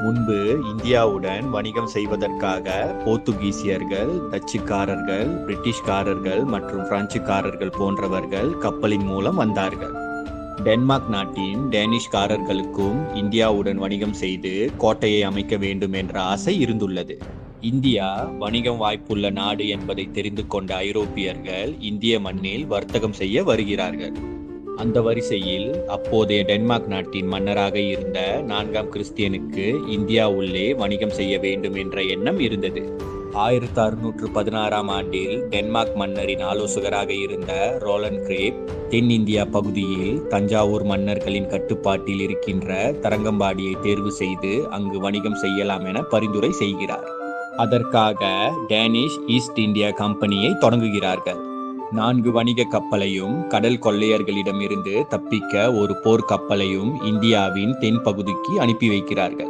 முன்பு இந்தியாவுடன் வணிகம் செய்வதற்காக போர்த்துகீசியர்கள், டச்சுக்காரர்கள், பிரிட்டிஷ்காரர்கள் மற்றும் பிரெஞ்சுக்காரர்கள் போன்றவர்கள் கப்பலின் மூலம் வந்தார்கள். டென்மார்க் நாட்டின் டேனிஷ்காரர்களுக்கும் இந்தியாவுடன் வணிகம் செய்து கோட்டையை அமைக்க வேண்டும் என்ற ஆசை இருந்துள்ளது. இந்தியா வணிகம் வாய்ப்புள்ள நாடு என்பதை தெரிந்து கொண்ட ஐரோப்பியர்கள் இந்திய மண்ணில் வர்த்தகம் செய்ய வருகிறார்கள். அந்த வரிசையில் அப்போதைய டென்மார்க் நாட்டின் மன்னராக இருந்த 4ஆம் கிறிஸ்டியனுக்கு இந்தியா உள்ளே வணிகம் செய்ய வேண்டும் என்ற எண்ணம் இருந்தது. 1616ஆம் ஆண்டில் டென்மார்க் மன்னரின் ஆலோசகராக இருந்த ரோலண்ட் கிரேப் தென்னிந்தியா பகுதியில் தஞ்சாவூர் மன்னர்களின் கட்டுப்பாட்டில் இருக்கின்ற தரங்கம்பாடியை தேர்வு செய்து அங்கு வணிகம் செய்யலாம் என பரிந்துரை செய்கிறார். அதற்காக டேனிஷ் ஈஸ்ட் இந்தியா கம்பெனியை தொடங்குகிறார்கள். 4 வணிக கப்பலையும் கடல் கொள்ளையர்களிடமிருந்து தப்பிக்க ஒரு போர் கப்பலையும் இந்தியாவின் தென் பகுதிக்கு அனுப்பி வைக்கிறார்கள்.